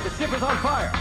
The ship is on fire!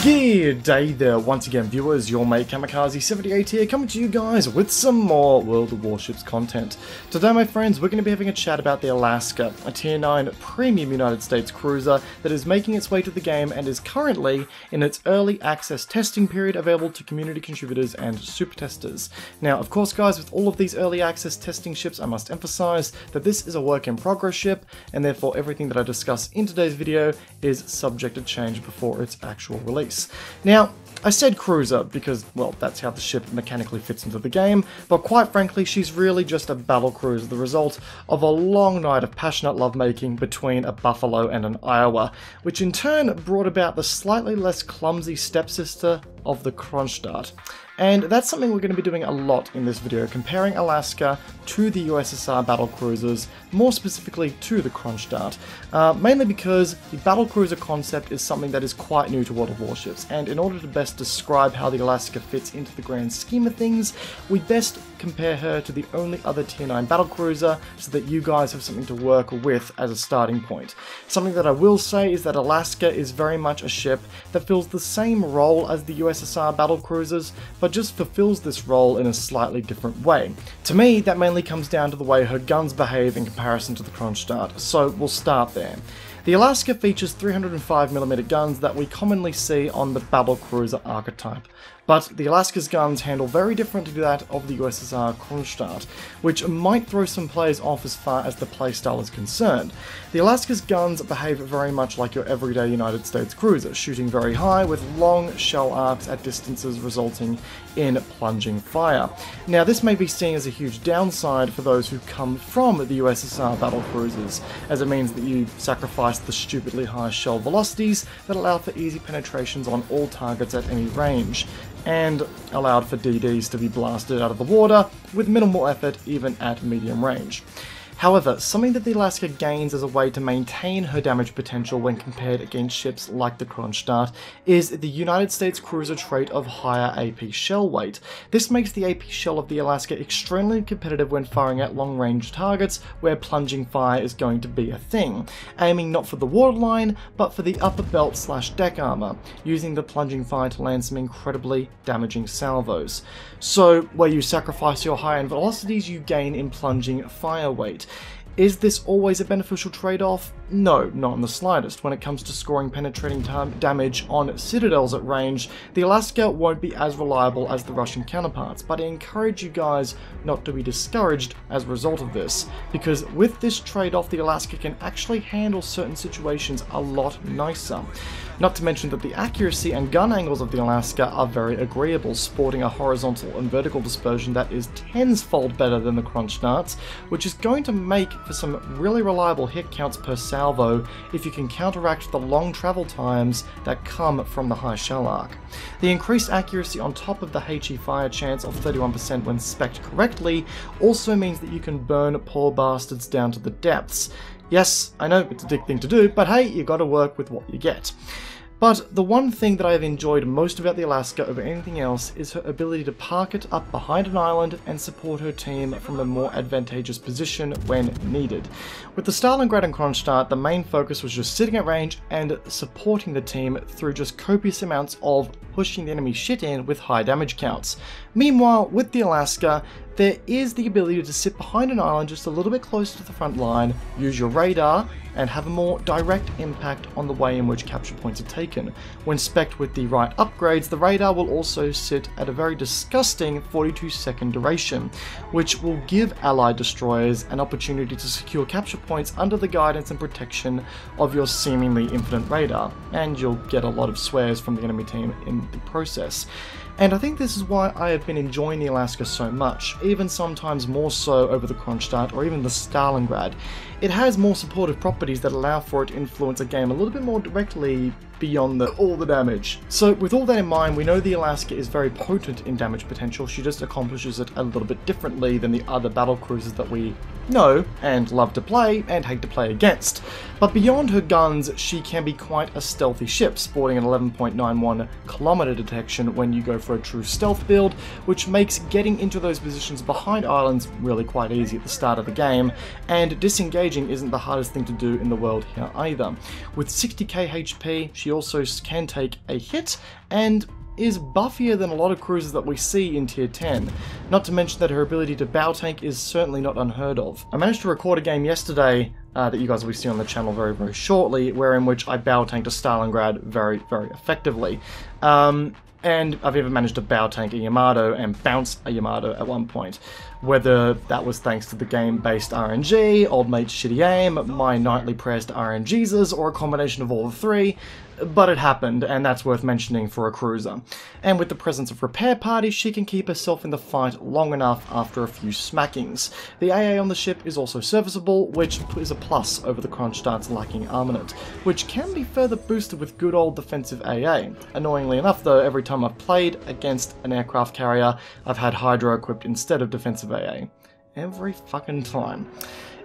Good day there once again viewers, your mate Kamikaze78 here, coming to you guys with some more World of Warships content. Today my friends, we're going to be having a chat about the Alaska, a tier 9 premium United States cruiser that is making its way to the game and is currently in its early access testing period, available to community contributors and super testers. Now of course guys, with all of these early access testing ships, I must emphasize that this is a work in progress ship, and therefore everything that I discuss in today's video is subject to change before its actual release. Now, I said cruiser because, well, that's how the ship mechanically fits into the game, but quite frankly, she's really just a battlecruiser, the result of a long night of passionate lovemaking between a Buffalo and an Iowa, which in turn brought about the slightly less clumsy stepsister of the Kronstadt. And that's something we're going to be doing a lot in this video, comparing Alaska to the USSR battlecruisers, more specifically to the Kronstadt, mainly because the battlecruiser concept is something that is quite new to World of Warships, and in order to best describe how the Alaska fits into the grand scheme of things, we best compare her to the only other tier 9 battlecruiser so that you guys have something to work with as a starting point. Something that I will say is that Alaska is very much a ship that fills the same role as the USSR battlecruisers, but just fulfills this role in a slightly different way. To me, that mainly comes down to the way her guns behave in comparison to the Kronstadt, so we'll start there. The Alaska features 305mm guns that we commonly see on the battlecruiser archetype, but the Alaska's guns handle very different to that of the USSR Kronstadt, which might throw some players off as far as the playstyle is concerned. The Alaska's guns behave very much like your everyday United States cruiser, shooting very high with long shell arcs at distances resulting in plunging fire. Now this may be seen as a huge downside for those who come from the USSR battlecruisers, as it means that you sacrifice the stupidly high shell velocities that allow for easy penetrations on all targets at any range, and allowed for DDs to be blasted out of the water with minimal effort even at medium range. However, something that the Alaska gains as a way to maintain her damage potential when compared against ships like the Kronstadt is the United States cruiser trait of higher AP shell weight. This makes the AP shell of the Alaska extremely competitive when firing at long-range targets where plunging fire is going to be a thing, aiming not for the waterline but for the upper belt / deck armor, using the plunging fire to land some incredibly damaging salvos. So, where you sacrifice your high-end velocities, you gain in plunging fire weight. Is this always a beneficial trade-off? No, not in the slightest. When it comes to scoring penetrating damage on citadels at range, the Alaska won't be as reliable as the Russian counterparts, but I encourage you guys not to be discouraged as a result of this, because with this trade-off, the Alaska can actually handle certain situations a lot nicer. Not to mention that the accuracy and gun angles of the Alaska are very agreeable, sporting a horizontal and vertical dispersion that is tensfold better than the Kronstadt's, which is going to make for some really reliable hit counts per salvo if you can counteract the long travel times that come from the high shell arc. The increased accuracy on top of the HE fire chance of 31% when spec'd correctly also means that you can burn poor bastards down to the depths. Yes, I know it's a dick thing to do, but hey, you gotta work with what you get. But the one thing that I have enjoyed most about the Alaska over anything else is her ability to park it up behind an island and support her team from a more advantageous position when needed. With the Stalingrad and Kronstadt, the main focus was just sitting at range and supporting the team through just copious amounts of pushing the enemy shit in with high damage counts. Meanwhile, with the Alaska, there is the ability to sit behind an island just a little bit closer to the front line, use your radar, and have a more direct impact on the way in which capture points are taken. When spec'd with the right upgrades, the radar will also sit at a very disgusting 42-second duration, which will give allied destroyers an opportunity to secure capture points under the guidance and protection of your seemingly infinite radar, and you'll get a lot of swears from the enemy team in the process. And I think this is why I have been enjoying the Alaska so much, even sometimes more so over the Kronstadt or even the Stalingrad. It has more supportive properties that allow for it to influence a game a little bit more directly beyond all the damage. So with all that in mind, we know the Alaska is very potent in damage potential. She just accomplishes it a little bit differently than the other battlecruisers that we know and love to play and hate to play against. But beyond her guns, she can be quite a stealthy ship, sporting an 11.91 kilometer detection when you go for a true stealth build, which makes getting into those positions behind islands really quite easy at the start of the game, and disengaging isn't the hardest thing to do in the world here either. With 60k HP, she also can take a hit and is buffier than a lot of cruisers that we see in tier 10, not to mention that her ability to bow tank is certainly not unheard of. I managed to record a game yesterday that you guys will see on the channel very, very shortly, in which I bow tanked a Stalingrad very, very effectively. And I've even managed to bow tank a Yamato and bounce a Yamato at one point. Whether that was thanks to the game-based RNG, old mate's shitty aim, my nightly prayers to RNGesus, or a combination of all the three, but it happened, and that's worth mentioning for a cruiser. And with the presence of repair parties, she can keep herself in the fight long enough after a few smackings. The AA on the ship is also serviceable, which is a plus over the Kronstadt's lacking armament, which can be further boosted with good old defensive AA. Annoyingly enough though, every time I've played against an aircraft carrier, I've had Hydro equipped instead of defensive AA. Every fucking time.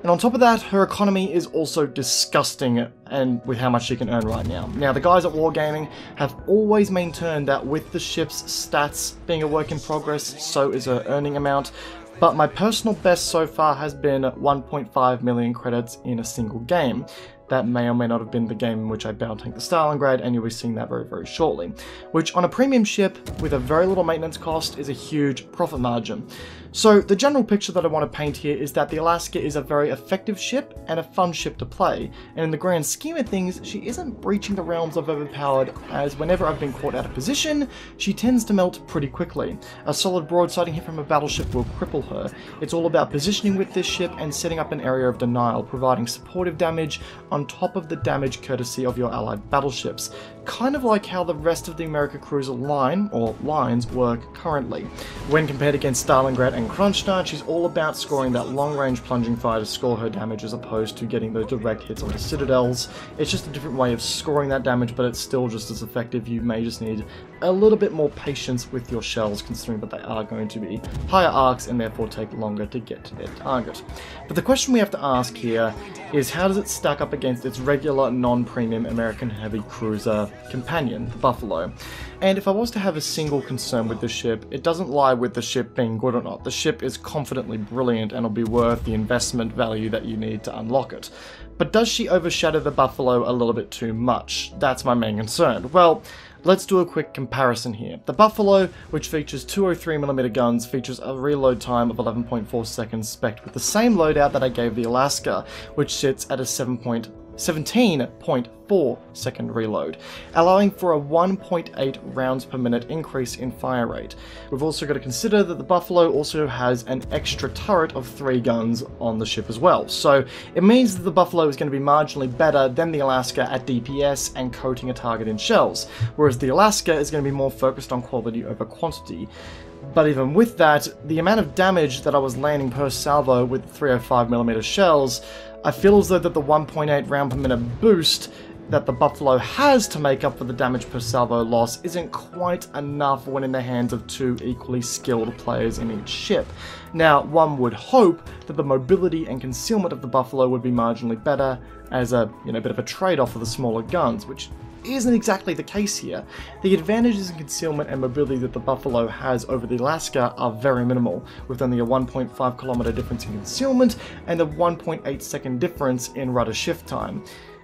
And on top of that, her economy is also disgusting and with how much she can earn right now. Now, the guys at Wargaming have always maintained that with the ship's stats being a work in progress, so is her earning amount. But my personal best so far has been 1.5 million credits in a single game. That may or may not have been the game in which I bow tanked the Stalingrad, and you'll be seeing that very, very shortly. Which, on a premium ship with a very little maintenance cost, is a huge profit margin. So, the general picture that I want to paint here is that the Alaska is a very effective ship and a fun ship to play, and in the grand scheme of things, she isn't breaching the realms of overpowered, as whenever I've been caught out of position, she tends to melt pretty quickly. A solid broadsiding hit from a battleship will cripple her. It's all about positioning with this ship and setting up an area of denial, providing supportive damage on top of the damage courtesy of your allied battleships, kind of like how the rest of the America cruiser line, or lines, work currently. When compared against Stalingrad and Kronstadt, she's all about scoring that long-range plunging fire to score her damage as opposed to getting those direct hits onto citadels. It's just a different way of scoring that damage, but it's still just as effective. You may just need a little bit more patience with your shells, considering that they are going to be higher arcs and therefore take longer to get to their target. But the question we have to ask here is, how does it stack up against its regular non-premium American heavy cruiser companion, the Buffalo? And if I was to have a single concern with the ship, it doesn't lie with the ship being good or not. The ship is confidently brilliant and will be worth the investment value that you need to unlock it. But does she overshadow the Buffalo a little bit too much? That's my main concern. Well, let's do a quick comparison here. The Buffalo, which features 203mm guns, features a reload time of 11.4 seconds spec'd with the same loadout that I gave the Alaska, which sits at a 17.4 second reload, allowing for a 1.8 rounds per minute increase in fire rate. We've also got to consider that the Buffalo also has an extra turret of 3 guns on the ship as well, so it means that the Buffalo is going to be marginally better than the Alaska at DPS and coating a target in shells, whereas the Alaska is going to be more focused on quality over quantity. But even with that, the amount of damage that I was landing per salvo with 305mm shells, I feel as though that the 1.8 round per minute boost that the Buffalo has to make up for the damage per salvo loss isn't quite enough when in the hands of 2 equally skilled players in each ship. Now, one would hope that the mobility and concealment of the Buffalo would be marginally better as a bit of a trade-off for the smaller guns, which isn't exactly the case here. The advantages in concealment and mobility that the Buffalo has over the Alaska are very minimal, with only a 1.5 kilometer difference in concealment and a 1.8 second difference in rudder shift time.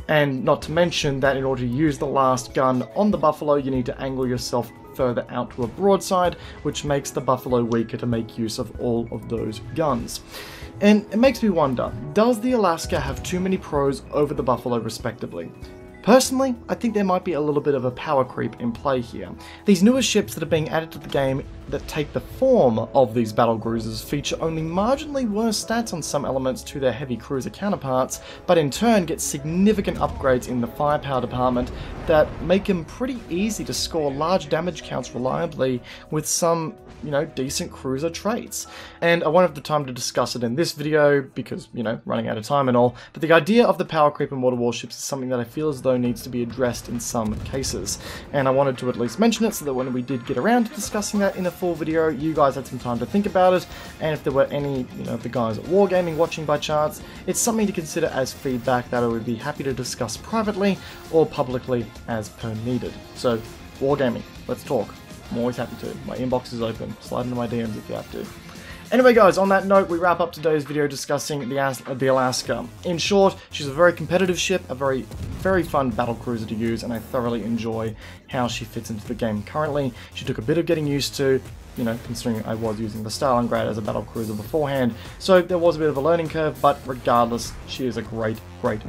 And not to mention that in order to use the last gun on the Buffalo, you need to angle yourself further out to a broadside, which makes the Buffalo weaker to make use of all of those guns. And it makes me wonder, does the Alaska have too many pros over the Buffalo respectively? Personally, I think there might be a little bit of a power creep in play here. These newer ships that are being added to the game that take the form of these Battlecruisers feature only marginally worse stats on some elements to their heavy cruiser counterparts, but in turn get significant upgrades in the firepower department that make them pretty easy to score large damage counts reliably with some, you know, decent cruiser traits. And I won't have the time to discuss it in this video because, you know, running out of time and all, but the idea of the power creep in World of Warships is something that I feel as though needs to be addressed in some cases. And I wanted to at least mention it so that when we did get around to discussing that in a full video, you guys had some time to think about it, and if there were any, you know, of the guys at Wargaming watching by chance, it's something to consider as feedback that I would be happy to discuss privately or publicly as per needed. So, Wargaming, let's talk. I'm always happy to. My inbox is open. Slide into my DMs if you have to. Anyway guys, on that note, we wrap up today's video discussing the Alaska. In short, she's a very competitive ship, a very fun battlecruiser to use, and I thoroughly enjoy how she fits into the game currently. She took a bit of getting used to, you know, considering I was using the Starling Grad as a battlecruiser beforehand, so there was a bit of a learning curve, but regardless, she is a great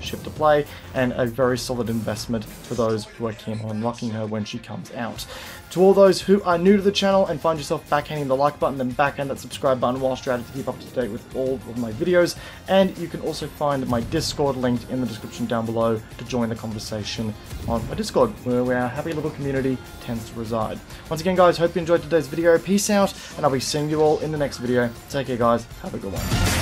ship to play, and a very solid investment for those who are keen on unlocking her when she comes out. To all those who are new to the channel and find yourself backhanding the like button, then backhand that subscribe button whilst you're at it to keep up to date with all of my videos, and you can also find my Discord linked in the description down below to join the conversation on my Discord, where our happy little community tends to reside. Once again guys, hope you enjoyed today's video, peace out, and I'll be seeing you all in the next video. Take care guys, have a good one.